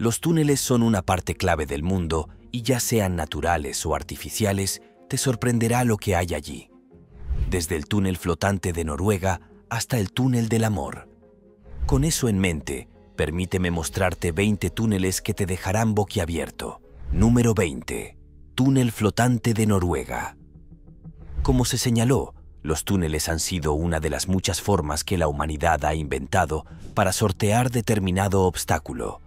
Los túneles son una parte clave del mundo y ya sean naturales o artificiales, te sorprenderá lo que hay allí. Desde el túnel flotante de Noruega hasta el túnel del amor. Con eso en mente, permíteme mostrarte 20 túneles que te dejarán boquiabierto. Número 20. Túnel flotante de Noruega. Como se señaló, los túneles han sido una de las muchas formas que la humanidad ha inventado para sortear determinado obstáculo.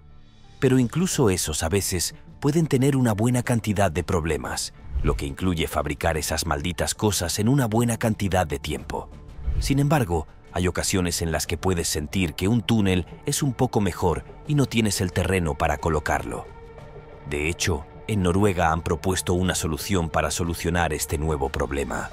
Pero incluso esos a veces pueden tener una buena cantidad de problemas, lo que incluye fabricar esas malditas cosas en una buena cantidad de tiempo. Sin embargo, hay ocasiones en las que puedes sentir que un túnel es un poco mejor y no tienes el terreno para colocarlo. De hecho, en Noruega han propuesto una solución para solucionar este nuevo problema.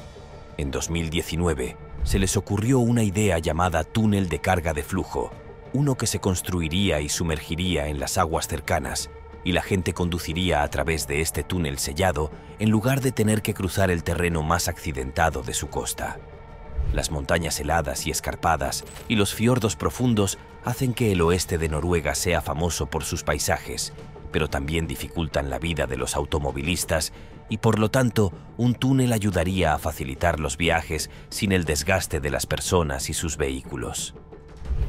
En 2019, se les ocurrió una idea llamada túnel de carga de flujo, uno que se construiría y sumergiría en las aguas cercanas, y la gente conduciría a través de este túnel sellado en lugar de tener que cruzar el terreno más accidentado de su costa. Las montañas heladas y escarpadas y los fiordos profundos hacen que el oeste de Noruega sea famoso por sus paisajes, pero también dificultan la vida de los automovilistas y por lo tanto un túnel ayudaría a facilitar los viajes sin el desgaste de las personas y sus vehículos.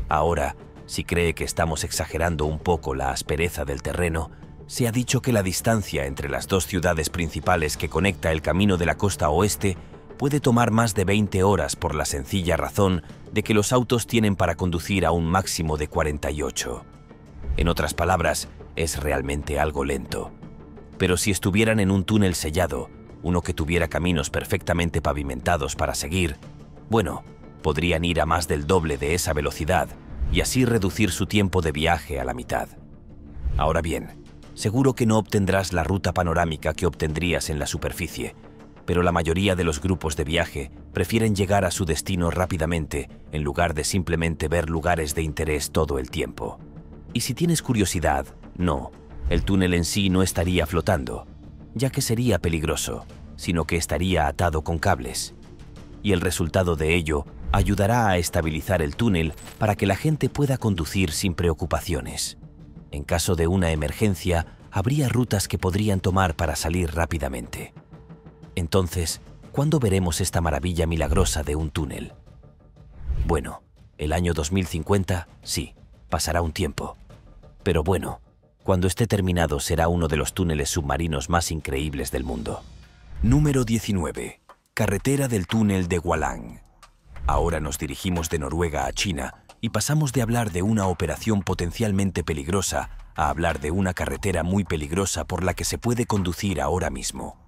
Ahora, si cree que estamos exagerando un poco la aspereza del terreno, se ha dicho que la distancia entre las dos ciudades principales que conecta el camino de la costa oeste puede tomar más de 20 horas por la sencilla razón de que los autos tienen para conducir a un máximo de 48. En otras palabras, es realmente algo lento. Pero si estuvieran en un túnel sellado, uno que tuviera caminos perfectamente pavimentados para seguir, bueno, podrían ir a más del doble de esa velocidad y así reducir su tiempo de viaje a la mitad. Ahora bien, seguro que no obtendrás la ruta panorámica que obtendrías en la superficie, pero la mayoría de los grupos de viaje prefieren llegar a su destino rápidamente en lugar de simplemente ver lugares de interés todo el tiempo. Y si tienes curiosidad, no, el túnel en sí no estaría flotando, ya que sería peligroso, sino que estaría atado con cables. Y el resultado de ello ayudará a estabilizar el túnel para que la gente pueda conducir sin preocupaciones. En caso de una emergencia, habría rutas que podrían tomar para salir rápidamente. Entonces, ¿cuándo veremos esta maravilla milagrosa de un túnel? Bueno, el año 2050, sí, pasará un tiempo. Pero bueno, cuando esté terminado será uno de los túneles submarinos más increíbles del mundo. Número 19. Carretera del túnel de Gwaland. Ahora nos dirigimos de Noruega a China y pasamos de hablar de una operación potencialmente peligrosa a hablar de una carretera muy peligrosa por la que se puede conducir ahora mismo.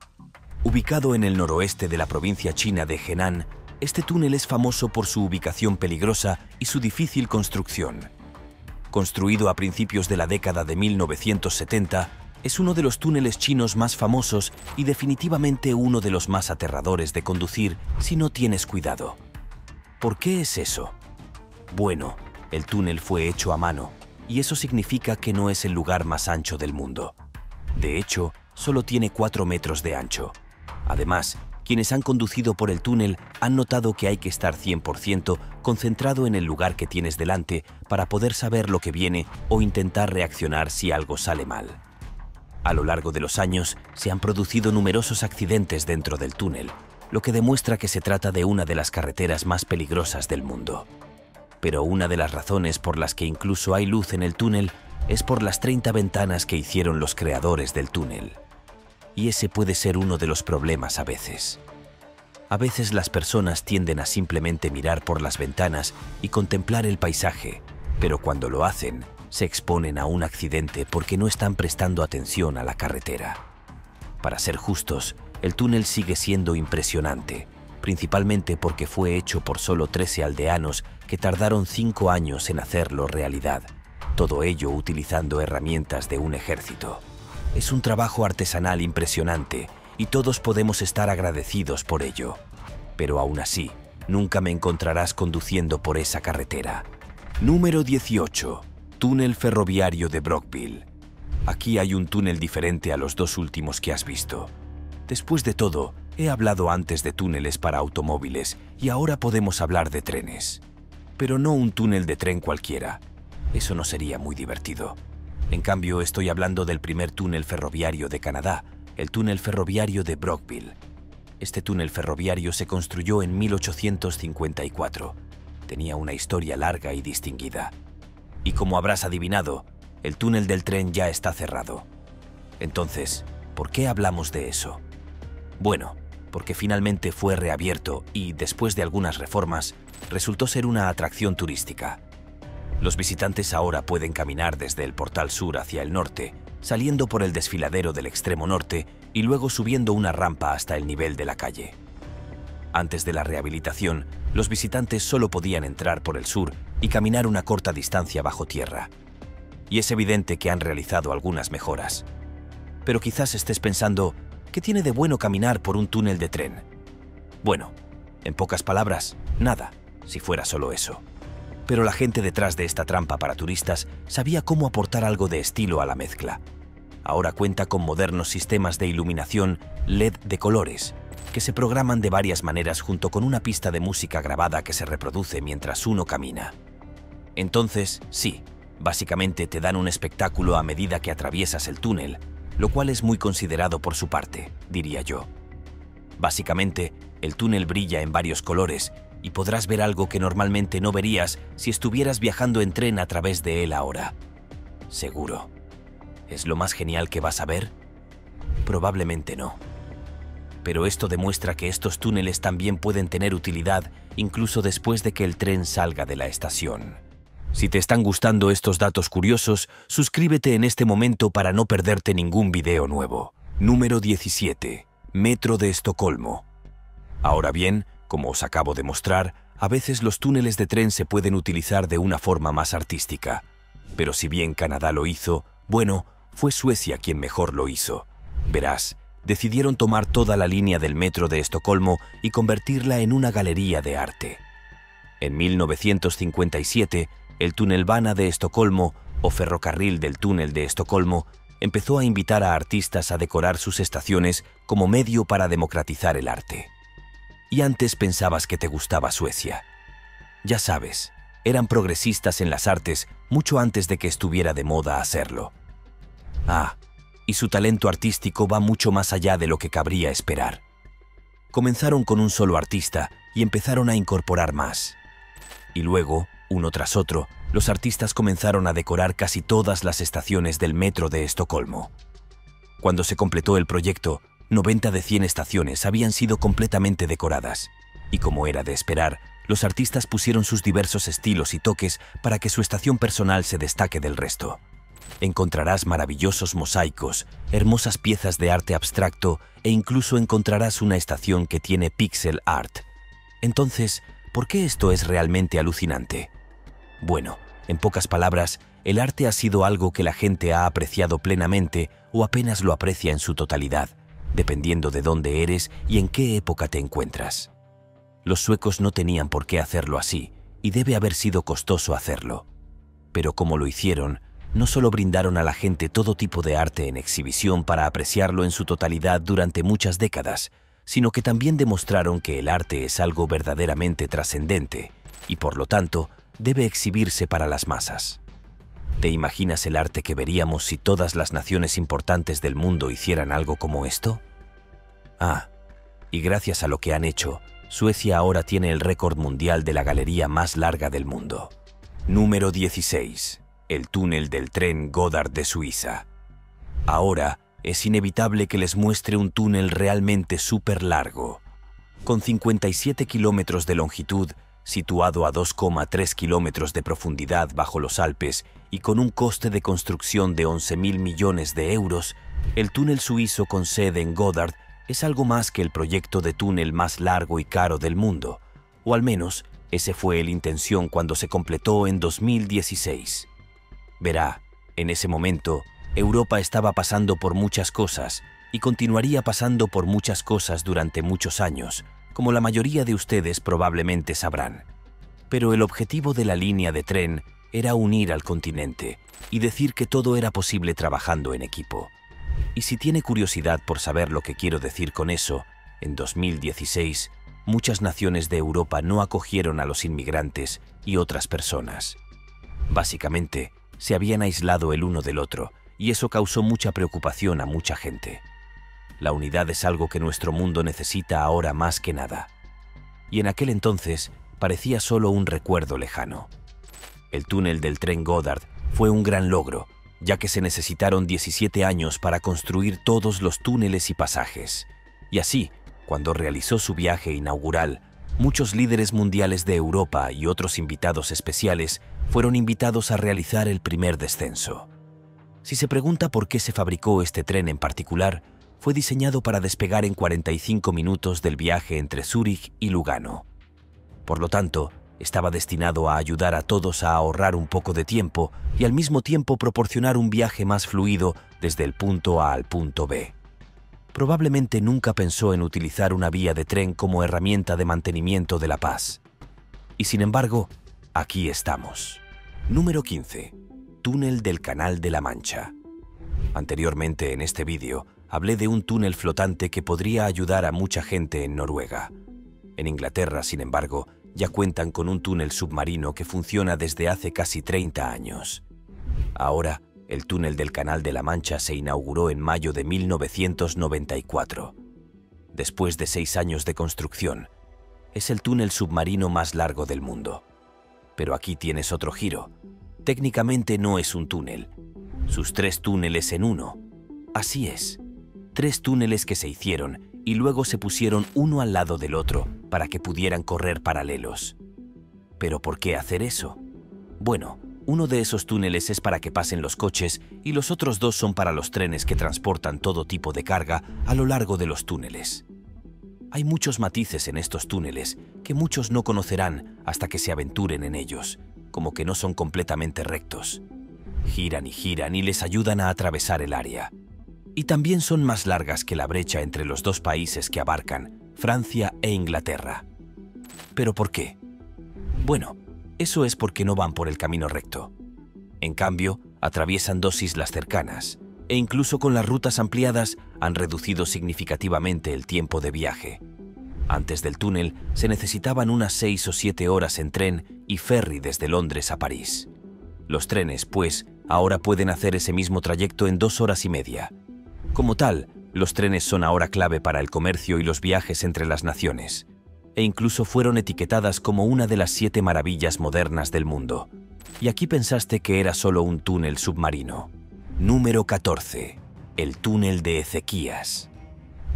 Ubicado en el noroeste de la provincia china de Henan, este túnel es famoso por su ubicación peligrosa y su difícil construcción. Construido a principios de la década de 1970, es uno de los túneles chinos más famosos y definitivamente uno de los más aterradores de conducir si no tienes cuidado. ¿Por qué es eso? Bueno, el túnel fue hecho a mano, y eso significa que no es el lugar más ancho del mundo. De hecho, solo tiene 4 metros de ancho. Además, quienes han conducido por el túnel han notado que hay que estar 100% concentrado en el lugar que tienes delante para poder saber lo que viene o intentar reaccionar si algo sale mal. A lo largo de los años, se han producido numerosos accidentes dentro del túnel, lo que demuestra que se trata de una de las carreteras más peligrosas del mundo. Pero una de las razones por las que incluso hay luz en el túnel es por las 30 ventanas que hicieron los creadores del túnel. Y ese puede ser uno de los problemas a veces. A veces las personas tienden a simplemente mirar por las ventanas y contemplar el paisaje, pero cuando lo hacen, se exponen a un accidente porque no están prestando atención a la carretera. Para ser justos, el túnel sigue siendo impresionante, principalmente porque fue hecho por solo 13 aldeanos que tardaron 5 años en hacerlo realidad, todo ello utilizando herramientas de un ejército. Es un trabajo artesanal impresionante y todos podemos estar agradecidos por ello. Pero aún así, nunca me encontrarás conduciendo por esa carretera. Número 18. Túnel ferroviario de Brockville. Aquí hay un túnel diferente a los dos últimos que has visto. Después de todo, he hablado antes de túneles para automóviles y ahora podemos hablar de trenes. Pero no un túnel de tren cualquiera. Eso no sería muy divertido. En cambio, estoy hablando del primer túnel ferroviario de Canadá, el túnel ferroviario de Brockville. Este túnel ferroviario se construyó en 1854. Tenía una historia larga y distinguida. Y como habrás adivinado, el túnel del tren ya está cerrado. Entonces, ¿por qué hablamos de eso? Bueno, porque finalmente fue reabierto y, después de algunas reformas, resultó ser una atracción turística. Los visitantes ahora pueden caminar desde el portal sur hacia el norte, saliendo por el desfiladero del extremo norte y luego subiendo una rampa hasta el nivel de la calle. Antes de la rehabilitación, los visitantes solo podían entrar por el sur y caminar una corta distancia bajo tierra. Y es evidente que han realizado algunas mejoras. Pero quizás estés pensando, ¿qué tiene de bueno caminar por un túnel de tren? Bueno, en pocas palabras, nada, si fuera solo eso. Pero la gente detrás de esta trampa para turistas sabía cómo aportar algo de estilo a la mezcla. Ahora cuenta con modernos sistemas de iluminación LED de colores, que se programan de varias maneras junto con una pista de música grabada que se reproduce mientras uno camina. Entonces, sí, básicamente te dan un espectáculo a medida que atraviesas el túnel, lo cual es muy considerado por su parte, diría yo. Básicamente, el túnel brilla en varios colores y podrás ver algo que normalmente no verías si estuvieras viajando en tren a través de él ahora. Seguro. ¿Es lo más genial que vas a ver? Probablemente no. Pero esto demuestra que estos túneles también pueden tener utilidad incluso después de que el tren salga de la estación. Si te están gustando estos datos curiosos, suscríbete en este momento para no perderte ningún video nuevo. Número 17. Metro de Estocolmo. Ahora bien, como os acabo de mostrar, a veces los túneles de tren se pueden utilizar de una forma más artística. Pero si bien Canadá lo hizo, bueno, fue Suecia quien mejor lo hizo. Verás, decidieron tomar toda la línea del metro de Estocolmo y convertirla en una galería de arte. En 1957, el Tunnelbana de Estocolmo, o ferrocarril del túnel de Estocolmo, empezó a invitar a artistas a decorar sus estaciones como medio para democratizar el arte. Y antes pensabas que te gustaba Suecia. Ya sabes, eran progresistas en las artes mucho antes de que estuviera de moda hacerlo. Ah, y su talento artístico va mucho más allá de lo que cabría esperar. Comenzaron con un solo artista y empezaron a incorporar más. Y luego, uno tras otro, los artistas comenzaron a decorar casi todas las estaciones del metro de Estocolmo. Cuando se completó el proyecto, 90 de 100 estaciones habían sido completamente decoradas. Y como era de esperar, los artistas pusieron sus diversos estilos y toques para que su estación personal se destaque del resto. Encontrarás maravillosos mosaicos, hermosas piezas de arte abstracto e incluso encontrarás una estación que tiene pixel art. Entonces, ¿por qué esto es realmente alucinante? Bueno, en pocas palabras, el arte ha sido algo que la gente ha apreciado plenamente o apenas lo aprecia en su totalidad, dependiendo de dónde eres y en qué época te encuentras. Los suecos no tenían por qué hacerlo así, y debe haber sido costoso hacerlo. Pero como lo hicieron, no solo brindaron a la gente todo tipo de arte en exhibición para apreciarlo en su totalidad durante muchas décadas, sino que también demostraron que el arte es algo verdaderamente trascendente y, por lo tanto, debe exhibirse para las masas. ¿Te imaginas el arte que veríamos si todas las naciones importantes del mundo hicieran algo como esto? Ah, y gracias a lo que han hecho, Suecia ahora tiene el récord mundial de la galería más larga del mundo. Número 16. El túnel del tren Gotthard de Suiza. Ahora es inevitable que les muestre un túnel realmente súper largo. Con 57 kilómetros de longitud, situado a 2,3 kilómetros de profundidad bajo los Alpes y con un coste de construcción de 11.000 millones de euros, el túnel suizo con sede en Gotthard es algo más que el proyecto de túnel más largo y caro del mundo, o al menos ese fue la intención cuando se completó en 2016. Verá, en ese momento, Europa estaba pasando por muchas cosas y continuaría pasando por muchas cosas durante muchos años, como la mayoría de ustedes probablemente sabrán. Pero el objetivo de la línea de tren era unir al continente y decir que todo era posible trabajando en equipo. Y si tiene curiosidad por saber lo que quiero decir con eso, en 2016, muchas naciones de Europa no acogieron a los inmigrantes y otras personas. Básicamente, se habían aislado el uno del otro, y eso causó mucha preocupación a mucha gente. La unidad es algo que nuestro mundo necesita ahora más que nada. Y en aquel entonces parecía solo un recuerdo lejano. El túnel del tren Goddard fue un gran logro, ya que se necesitaron 17 años para construir todos los túneles y pasajes. Y así, cuando realizó su viaje inaugural, muchos líderes mundiales de Europa y otros invitados especiales fueron invitados a realizar el primer descenso. Si se pregunta por qué se fabricó este tren en particular, fue diseñado para despegar en 45 minutos del viaje entre Zúrich y Lugano. Por lo tanto, estaba destinado a ayudar a todos a ahorrar un poco de tiempo y al mismo tiempo proporcionar un viaje más fluido desde el punto A al punto B. Probablemente nunca pensó en utilizar una vía de tren como herramienta de mantenimiento de la paz. Y sin embargo, aquí estamos. Número 15. Túnel del Canal de la Mancha. Anteriormente en este vídeo, hablé de un túnel flotante que podría ayudar a mucha gente en Noruega. En Inglaterra, sin embargo, ya cuentan con un túnel submarino que funciona desde hace casi 30 años. Ahora, el túnel del Canal de la Mancha se inauguró en mayo de 1994. Después de 6 años de construcción, es el túnel submarino más largo del mundo. Pero aquí tienes otro giro. Técnicamente no es un túnel. Sus 3 túneles en uno. Así es. 3 túneles que se hicieron y luego se pusieron uno al lado del otro para que pudieran correr paralelos. ¿Pero por qué hacer eso? Bueno, uno de esos túneles es para que pasen los coches y los otros 2 son para los trenes que transportan todo tipo de carga a lo largo de los túneles. Hay muchos matices en estos túneles que muchos no conocerán hasta que se aventuren en ellos, como que no son completamente rectos. Giran y les ayudan a atravesar el área. Y también son más largas que la brecha entre los 2 países que abarcan, Francia e Inglaterra. ¿Pero por qué? Bueno, eso es porque no van por el camino recto. En cambio, atraviesan 2 islas cercanas, e incluso con las rutas ampliadas han reducido significativamente el tiempo de viaje. Antes del túnel se necesitaban unas 6 o 7 horas en tren y ferry desde Londres a París. Los trenes, pues, ahora pueden hacer ese mismo trayecto en 2 horas y media. Como tal, los trenes son ahora clave para el comercio y los viajes entre las naciones, e incluso fueron etiquetadas como una de las 7 maravillas modernas del mundo. Y aquí pensaste que era solo un túnel submarino. Número 14. El túnel de Ezequías.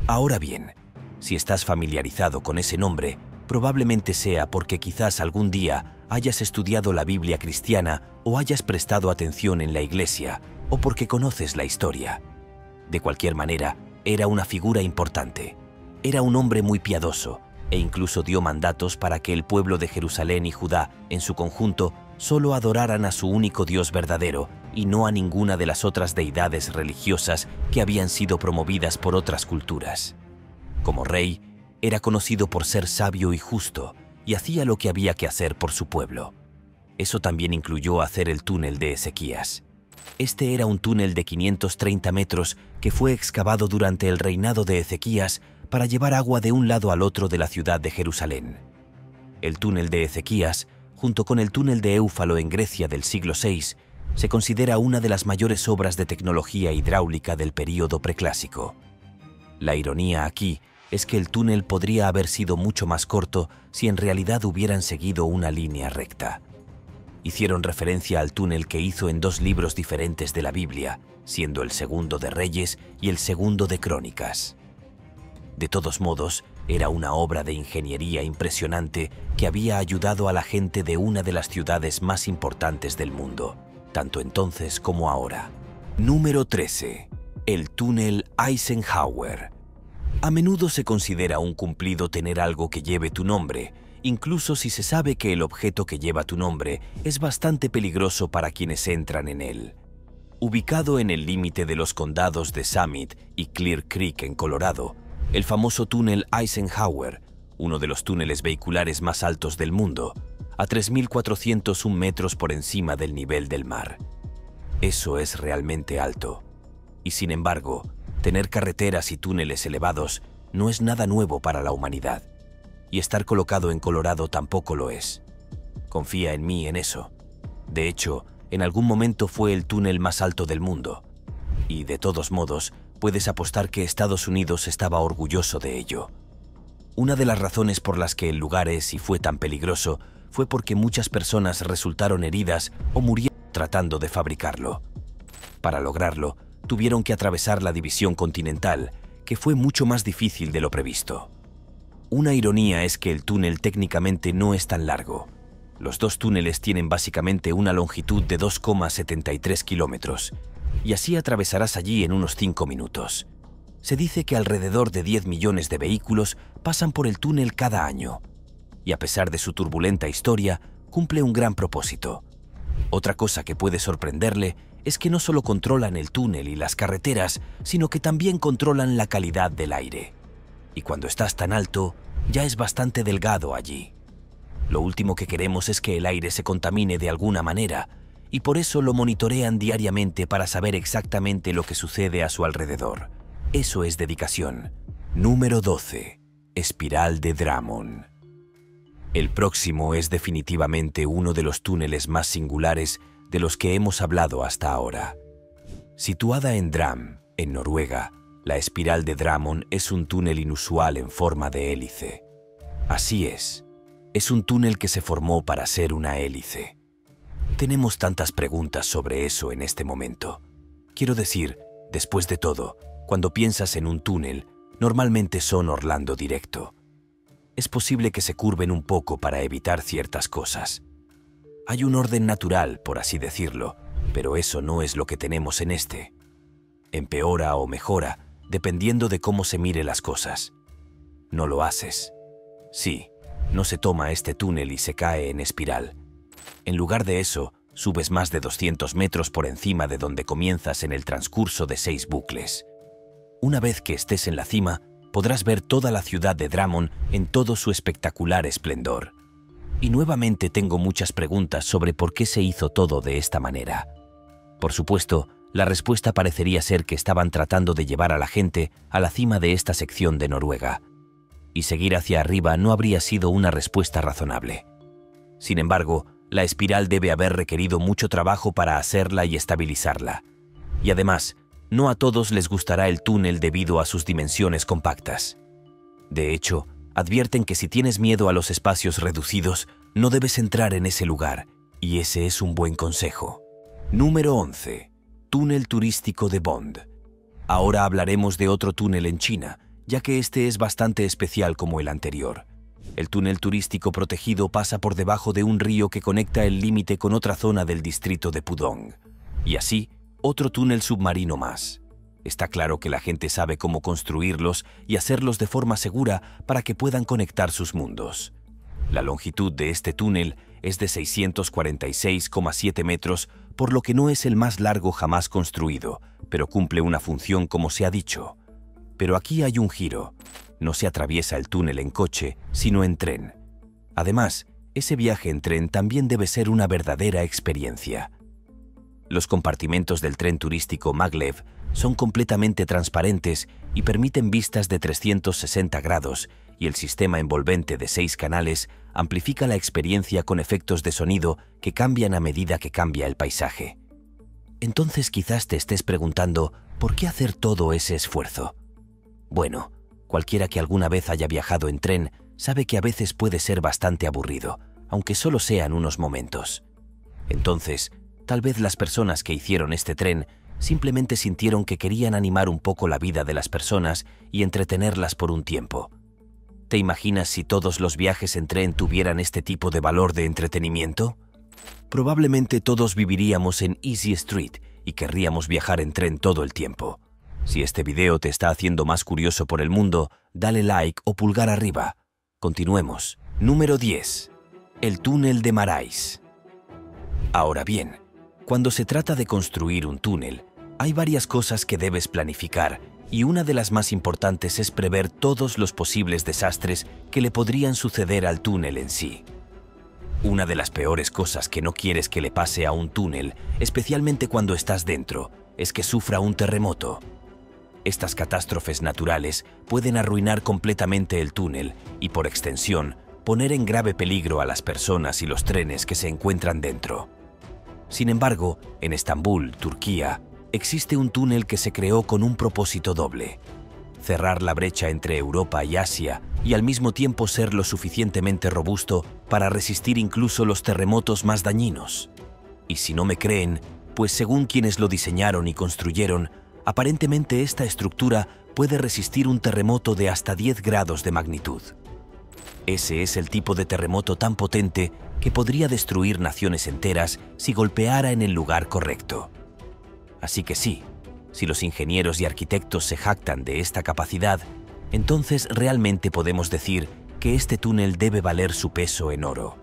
Ahora bien, si estás familiarizado con ese nombre, probablemente sea porque quizás algún día hayas estudiado la Biblia cristiana o hayas prestado atención en la iglesia, o porque conoces la historia. De cualquier manera, era una figura importante. Era un hombre muy piadoso e incluso dio mandatos para que el pueblo de Jerusalén y Judá, en su conjunto, solo adoraran a su único Dios verdadero y no a ninguna de las otras deidades religiosas que habían sido promovidas por otras culturas. Como rey, era conocido por ser sabio y justo y hacía lo que había que hacer por su pueblo. Eso también incluyó hacer el túnel de Ezequías. Este era un túnel de 530 metros que fue excavado durante el reinado de Ezequías para llevar agua de un lado al otro de la ciudad de Jerusalén. El túnel de Ezequías, junto con el túnel de Éufalo en Grecia del siglo VI, se considera una de las mayores obras de tecnología hidráulica del período preclásico. La ironía aquí es que el túnel podría haber sido mucho más corto si en realidad hubieran seguido una línea recta. Hicieron referencia al túnel que hizo en 2 libros diferentes de la Biblia, siendo el segundo de Reyes y el segundo de Crónicas. De todos modos, era una obra de ingeniería impresionante que había ayudado a la gente de una de las ciudades más importantes del mundo, tanto entonces como ahora. Número 13. El túnel Eisenhower. A menudo se considera un cumplido tener algo que lleve tu nombre, incluso si se sabe que el objeto que lleva tu nombre es bastante peligroso para quienes entran en él. Ubicado en el límite de los condados de Summit y Clear Creek en Colorado, el famoso túnel Eisenhower, uno de los túneles vehiculares más altos del mundo, a 3.401 metros por encima del nivel del mar. Eso es realmente alto. Y sin embargo, tener carreteras y túneles elevados no es nada nuevo para la humanidad. Y estar colocado en Colorado tampoco lo es. Confía en mí en eso. De hecho, en algún momento fue el túnel más alto del mundo. Y, de todos modos, puedes apostar que Estados Unidos estaba orgulloso de ello. Una de las razones por las que el lugar es y fue tan peligroso fue porque muchas personas resultaron heridas o murieron tratando de fabricarlo. Para lograrlo, tuvieron que atravesar la división continental, que fue mucho más difícil de lo previsto. Una ironía es que el túnel técnicamente no es tan largo. Los dos túneles tienen básicamente una longitud de 2,73 kilómetros, y así atravesarás allí en unos 5 minutos. Se dice que alrededor de 10 millones de vehículos pasan por el túnel cada año, y a pesar de su turbulenta historia, cumple un gran propósito. Otra cosa que puede sorprenderle es que no solo controlan el túnel y las carreteras, sino que también controlan la calidad del aire. Y cuando estás tan alto, ya es bastante delgado allí. Lo último que queremos es que el aire se contamine de alguna manera, y por eso lo monitorean diariamente para saber exactamente lo que sucede a su alrededor. Eso es dedicación. Número 12. Espiral de Drummond. El próximo es definitivamente uno de los túneles más singulares de los que hemos hablado hasta ahora. Situada en Dram, en Noruega, la espiral de Drummond es un túnel inusual en forma de hélice. Así es un túnel que se formó para ser una hélice. Tenemos tantas preguntas sobre eso en este momento. Quiero decir, después de todo, cuando piensas en un túnel, normalmente son Orlando directo. Es posible que se curven un poco para evitar ciertas cosas. Hay un orden natural, por así decirlo, pero eso no es lo que tenemos en este. Empeora o mejora, dependiendo de cómo se mire las cosas. No lo haces. Sí, no se toma este túnel y se cae en espiral. En lugar de eso, subes más de 200 metros por encima de donde comienzas en el transcurso de 6 bucles. Una vez que estés en la cima, podrás ver toda la ciudad de Drummond en todo su espectacular esplendor. Y nuevamente tengo muchas preguntas sobre por qué se hizo todo de esta manera. Por supuesto, la respuesta parecería ser que estaban tratando de llevar a la gente a la cima de esta sección de Noruega. Y seguir hacia arriba no habría sido una respuesta razonable. Sin embargo, la espiral debe haber requerido mucho trabajo para hacerla y estabilizarla. Y además, no a todos les gustará el túnel debido a sus dimensiones compactas. De hecho, advierten que si tienes miedo a los espacios reducidos, no debes entrar en ese lugar, y ese es un buen consejo. Número 11. Túnel turístico de Bond. Ahora hablaremos de otro túnel en China, ya que este es bastante especial como el anterior. El túnel turístico protegido pasa por debajo de un río que conecta el límite con otra zona del distrito de Pudong. Y así, otro túnel submarino más. Está claro que la gente sabe cómo construirlos y hacerlos de forma segura para que puedan conectar sus mundos. La longitud de este túnel es de 646,7 metros, por lo que no es el más largo jamás construido, pero cumple una función como se ha dicho. Pero aquí hay un giro. No se atraviesa el túnel en coche, sino en tren. Además, ese viaje en tren también debe ser una verdadera experiencia. Los compartimentos del tren turístico Maglev son completamente transparentes y permiten vistas de 360 grados, y el sistema envolvente de 6 canales amplifica la experiencia con efectos de sonido que cambian a medida que cambia el paisaje. Entonces quizás te estés preguntando, ¿por qué hacer todo ese esfuerzo? Bueno, cualquiera que alguna vez haya viajado en tren sabe que a veces puede ser bastante aburrido, aunque solo sean unos momentos. Entonces, tal vez las personas que hicieron este tren simplemente sintieron que querían animar un poco la vida de las personas y entretenerlas por un tiempo. ¿Te imaginas si todos los viajes en tren tuvieran este tipo de valor de entretenimiento? Probablemente todos viviríamos en Easy Street y querríamos viajar en tren todo el tiempo. Si este video te está haciendo más curioso por el mundo, dale like o pulgar arriba. Continuemos. Número 10. El túnel de Marais. Ahora bien, cuando se trata de construir un túnel, hay varias cosas que debes planificar, y una de las más importantes es prever todos los posibles desastres que le podrían suceder al túnel en sí. Una de las peores cosas que no quieres que le pase a un túnel, especialmente cuando estás dentro, es que sufra un terremoto. Estas catástrofes naturales pueden arruinar completamente el túnel y, por extensión, poner en grave peligro a las personas y los trenes que se encuentran dentro. Sin embargo, en Estambul, Turquía, existe un túnel que se creó con un propósito doble: cerrar la brecha entre Europa y Asia y al mismo tiempo ser lo suficientemente robusto para resistir incluso los terremotos más dañinos. Y si no me creen, pues según quienes lo diseñaron y construyeron, aparentemente esta estructura puede resistir un terremoto de hasta 10 grados de magnitud. Ese es el tipo de terremoto tan potente que podría destruir naciones enteras si golpeara en el lugar correcto. Así que sí, si los ingenieros y arquitectos se jactan de esta capacidad, entonces realmente podemos decir que este túnel debe valer su peso en oro.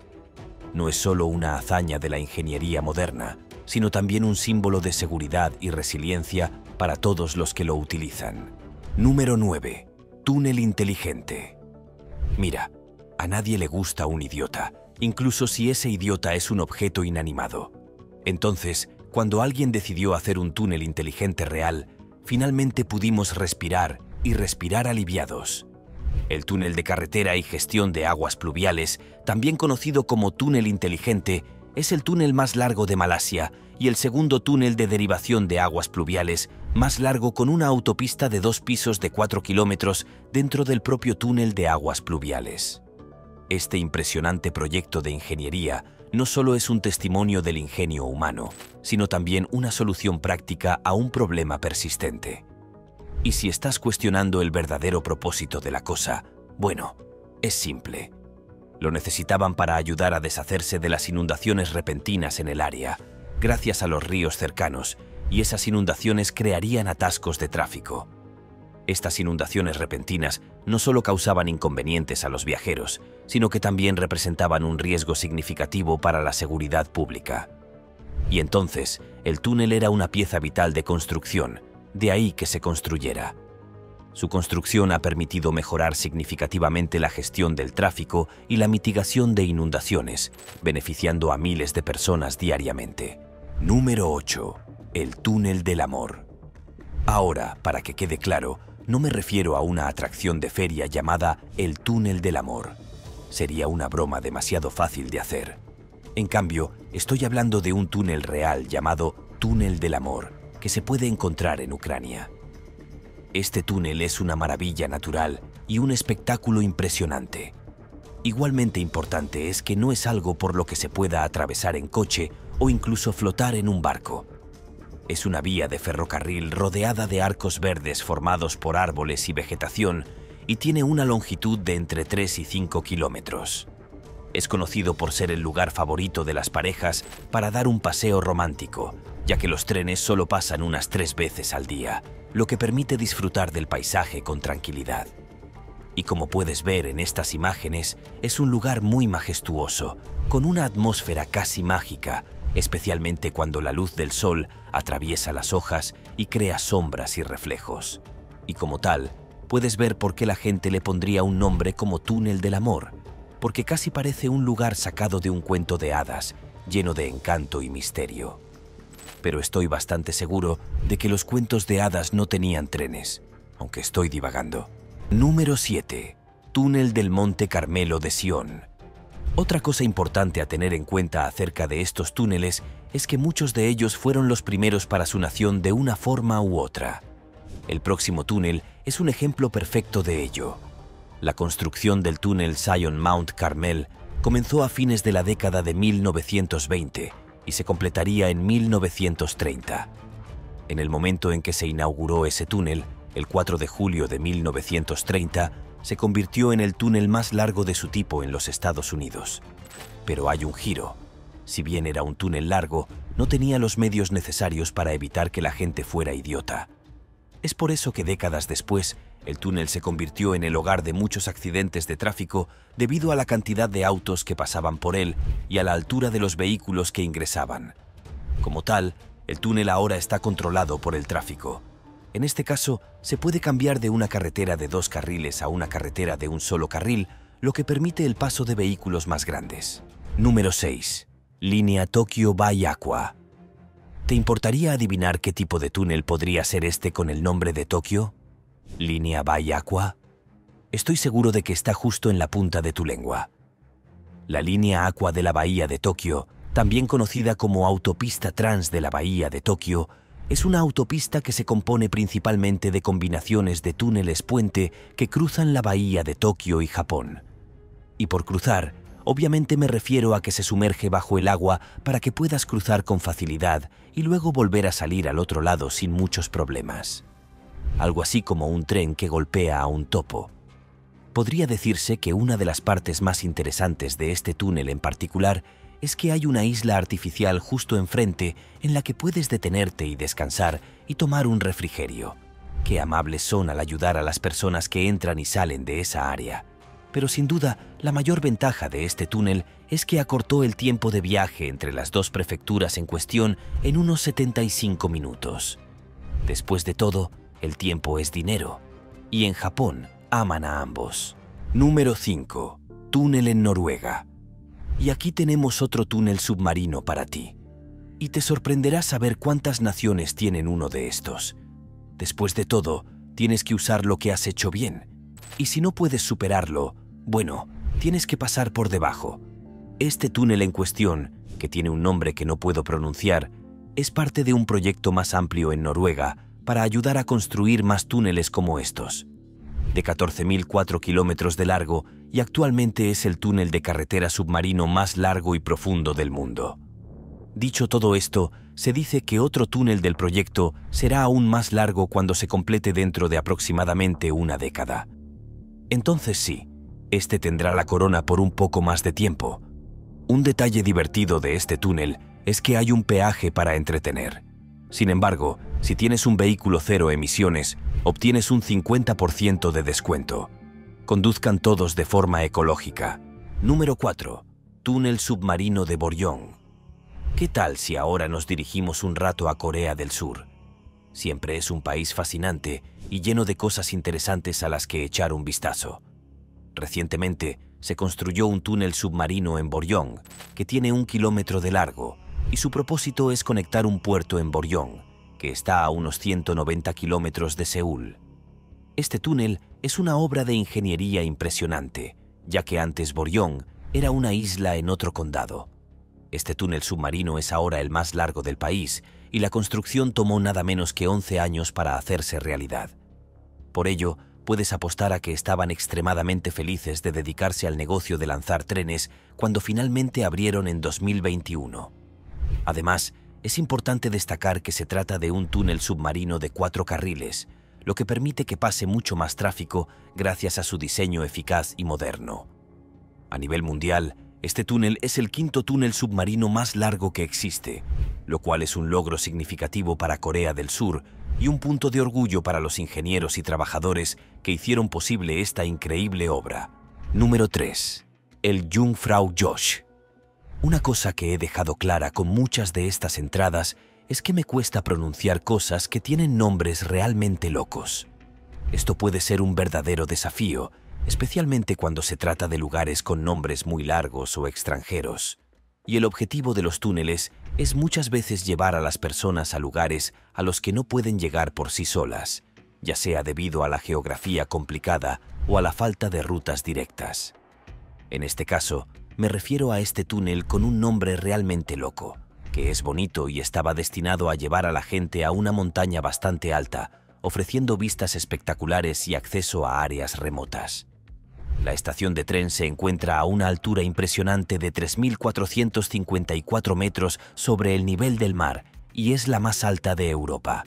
No es solo una hazaña de la ingeniería moderna, sino también un símbolo de seguridad y resiliencia para todos los que lo utilizan. Número 9. Túnel inteligente. Mira, a nadie le gusta un idiota, incluso si ese idiota es un objeto inanimado. Entonces, cuando alguien decidió hacer un túnel inteligente real, finalmente pudimos respirar y respirar aliviados. El túnel de carretera y gestión de aguas pluviales, también conocido como túnel inteligente, es el túnel más largo de Malasia y el segundo túnel de derivación de aguas pluviales más largo, con una autopista de 2 pisos de 4 kilómetros dentro del propio túnel de aguas pluviales. Este impresionante proyecto de ingeniería no solo es un testimonio del ingenio humano, sino también una solución práctica a un problema persistente. Y si estás cuestionando el verdadero propósito de la cosa, bueno, es simple. Lo necesitaban para ayudar a deshacerse de las inundaciones repentinas en el área, gracias a los ríos cercanos, y esas inundaciones crearían atascos de tráfico. Estas inundaciones repentinas no solo causaban inconvenientes a los viajeros, sino que también representaban un riesgo significativo para la seguridad pública. Y entonces, el túnel era una pieza vital de construcción, de ahí que se construyera. Su construcción ha permitido mejorar significativamente la gestión del tráfico y la mitigación de inundaciones, beneficiando a miles de personas diariamente. Número 8. El túnel del amor. Ahora, para que quede claro, no me refiero a una atracción de feria llamada el túnel del amor. Sería una broma demasiado fácil de hacer. En cambio, estoy hablando de un túnel real llamado túnel del amor, que se puede encontrar en Ucrania. Este túnel es una maravilla natural y un espectáculo impresionante. Igualmente importante es que no es algo por lo que se pueda atravesar en coche o incluso flotar en un barco. Es una vía de ferrocarril rodeada de arcos verdes formados por árboles y vegetación y tiene una longitud de entre 3 y 5 kilómetros. Es conocido por ser el lugar favorito de las parejas para dar un paseo romántico, ya que los trenes solo pasan unas 3 veces al día, lo que permite disfrutar del paisaje con tranquilidad. Y como puedes ver en estas imágenes, es un lugar muy majestuoso, con una atmósfera casi mágica, especialmente cuando la luz del sol atraviesa las hojas y crea sombras y reflejos. Y como tal, puedes ver por qué la gente le pondría un nombre como Túnel del Amor, porque casi parece un lugar sacado de un cuento de hadas, lleno de encanto y misterio. Pero estoy bastante seguro de que los cuentos de hadas no tenían trenes, aunque estoy divagando. Número 7. Túnel del Monte Carmelo de Sion. Otra cosa importante a tener en cuenta acerca de estos túneles es que muchos de ellos fueron los primeros para su nación de una forma u otra. El próximo túnel es un ejemplo perfecto de ello. La construcción del túnel Zion Mount Carmel comenzó a fines de la década de 1920 y se completaría en 1930. En el momento en que se inauguró ese túnel, el 4 de julio de 1930, se convirtió en el túnel más largo de su tipo en los Estados Unidos. Pero hay un giro. Si bien era un túnel largo, no tenía los medios necesarios para evitar que la gente fuera idiota. Es por eso que décadas después, el túnel se convirtió en el hogar de muchos accidentes de tráfico debido a la cantidad de autos que pasaban por él y a la altura de los vehículos que ingresaban. Como tal, el túnel ahora está controlado por el tráfico. En este caso, se puede cambiar de una carretera de 2 carriles a una carretera de un solo carril, lo que permite el paso de vehículos más grandes. Número 6. Línea Tokyo Bay Aqua. ¿Te importaría adivinar qué tipo de túnel podría ser este con el nombre de Tokio? ¿Línea Bay Aqua? Estoy seguro de que está justo en la punta de tu lengua. La línea Aqua de la bahía de Tokio También conocida como Autopista Trans de la Bahía de Tokio, es una autopista que se compone principalmente de combinaciones de túneles puente que cruzan la Bahía de Tokio y Japón. Y por cruzar, obviamente me refiero a que se sumerge bajo el agua para que puedas cruzar con facilidad y luego volver a salir al otro lado sin muchos problemas. Algo así como un tren que golpea a un topo. Podría decirse que una de las partes más interesantes de este túnel en particular es que hay una isla artificial justo enfrente en la que puedes detenerte y descansar y tomar un refrigerio. Qué amables son al ayudar a las personas que entran y salen de esa área. Pero sin duda, la mayor ventaja de este túnel es que acortó el tiempo de viaje entre las dos prefecturas en cuestión en unos 75 minutos. Después de todo, el tiempo es dinero. Y en Japón aman a ambos. Número 5. Túnel en Noruega. Y aquí tenemos otro túnel submarino para ti. Y te sorprenderá saber cuántas naciones tienen uno de estos. Después de todo, tienes que usar lo que has hecho bien. Y si no puedes superarlo, bueno, tienes que pasar por debajo. Este túnel en cuestión, que tiene un nombre que no puedo pronunciar, es parte de un proyecto más amplio en Noruega para ayudar a construir más túneles como estos. De 14.004 kilómetros de largo y actualmente es el túnel de carretera submarino más largo y profundo del mundo. Dicho todo esto, se dice que otro túnel del proyecto será aún más largo cuando se complete dentro de aproximadamente una década. Entonces sí, este tendrá la corona por un poco más de tiempo. Un detalle divertido de este túnel es que hay un peaje para entretener. Sin embargo, si tienes un vehículo cero emisiones, obtienes un 50% de descuento. Conduzcan todos de forma ecológica. Número 4. Túnel submarino de Boryong. ¿Qué tal si ahora nos dirigimos un rato a Corea del Sur? Siempre es un país fascinante y lleno de cosas interesantes a las que echar un vistazo. Recientemente se construyó un túnel submarino en Boryong, que tiene 1 kilómetro de largo, y su propósito es conectar un puerto en Boryong, que está a unos 190 kilómetros de Seúl. Este túnel es una obra de ingeniería impresionante, ya que antes Boryong era una isla en otro condado. Este túnel submarino es ahora el más largo del país, y la construcción tomó nada menos que 11 años para hacerse realidad. Por ello, puedes apostar a que estaban extremadamente felices de dedicarse al negocio de lanzar trenes cuando finalmente abrieron en 2021. Además, es importante destacar que se trata de un túnel submarino de 4 carriles, lo que permite que pase mucho más tráfico gracias a su diseño eficaz y moderno. A nivel mundial, este túnel es el 5º túnel submarino más largo que existe, lo cual es un logro significativo para Corea del Sur y un punto de orgullo para los ingenieros y trabajadores que hicieron posible esta increíble obra. Número 3. El Jungfrau Joch. Una cosa que he dejado clara con muchas de estas entradas es que me cuesta pronunciar cosas que tienen nombres realmente locos. Esto puede ser un verdadero desafío, especialmente cuando se trata de lugares con nombres muy largos o extranjeros. Y el objetivo de los túneles es muchas veces llevar a las personas a lugares a los que no pueden llegar por sí solas, ya sea debido a la geografía complicada o a la falta de rutas directas. En este caso, me refiero a este túnel con un nombre realmente loco, que es bonito y estaba destinado a llevar a la gente a una montaña bastante alta, ofreciendo vistas espectaculares y acceso a áreas remotas. La estación de tren se encuentra a una altura impresionante de 3.454 metros sobre el nivel del mar y es la más alta de Europa.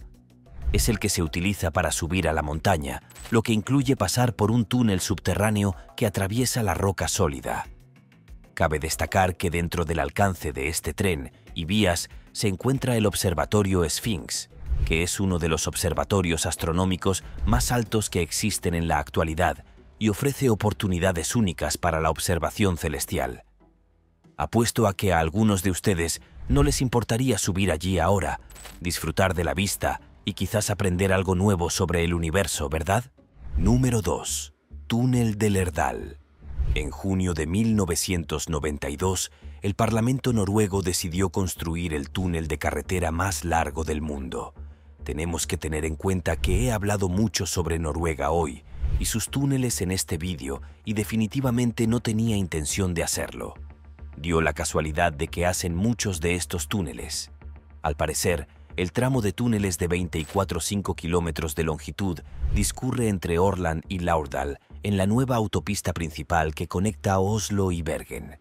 Es el que se utiliza para subir a la montaña, lo que incluye pasar por un túnel subterráneo que atraviesa la roca sólida. Cabe destacar que dentro del alcance de este tren y vías se encuentra el Observatorio Sphinx, que es uno de los observatorios astronómicos más altos que existen en la actualidad y ofrece oportunidades únicas para la observación celestial. Apuesto a que a algunos de ustedes no les importaría subir allí ahora, disfrutar de la vista y quizás aprender algo nuevo sobre el universo, ¿verdad? Número 2. Túnel de Lærdal. En junio de 1992, el Parlamento noruego decidió construir el túnel de carretera más largo del mundo. Tenemos que tener en cuenta que he hablado mucho sobre Noruega hoy y sus túneles en este vídeo y definitivamente no tenía intención de hacerlo. dio la casualidad de que hacen muchos de estos túneles. Al parecer, el tramo de túneles de 24,5 kilómetros de longitud discurre entre Årland y Laurdal en la nueva autopista principal que conecta Oslo y Bergen.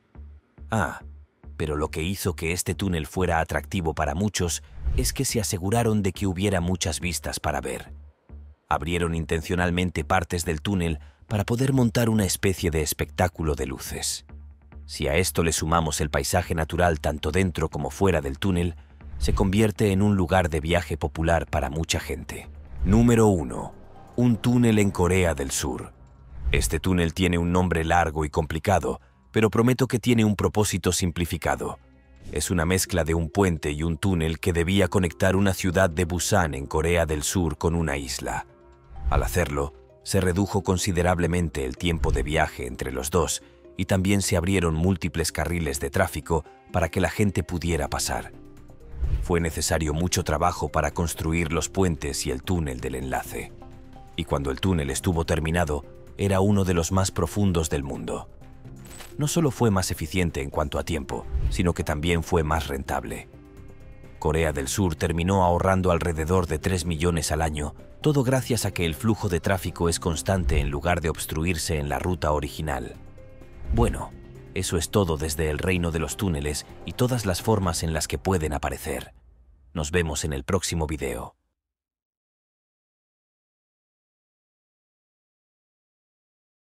Pero lo que hizo que este túnel fuera atractivo para muchos es que se aseguraron de que hubiera muchas vistas para ver. Abrieron intencionalmente partes del túnel para poder montar una especie de espectáculo de luces. Si a esto le sumamos el paisaje natural tanto dentro como fuera del túnel, se convierte en un lugar de viaje popular para mucha gente. Número 1. Un túnel en Corea del Sur. Este túnel tiene un nombre largo y complicado, pero prometo que tiene un propósito simplificado. Es una mezcla de un puente y un túnel que debía conectar una ciudad de Busan en Corea del Sur con una isla. Al hacerlo, se redujo considerablemente el tiempo de viaje entre los dos y también se abrieron múltiples carriles de tráfico para que la gente pudiera pasar. Fue necesario mucho trabajo para construir los puentes y el túnel del enlace. Y cuando el túnel estuvo terminado, era uno de los más profundos del mundo. No solo fue más eficiente en cuanto a tiempo, sino que también fue más rentable. Corea del Sur terminó ahorrando alrededor de 3 millones al año, todo gracias a que el flujo de tráfico es constante en lugar de obstruirse en la ruta original. Bueno, eso es todo desde el reino de los túneles y todas las formas en las que pueden aparecer. Nos vemos en el próximo video.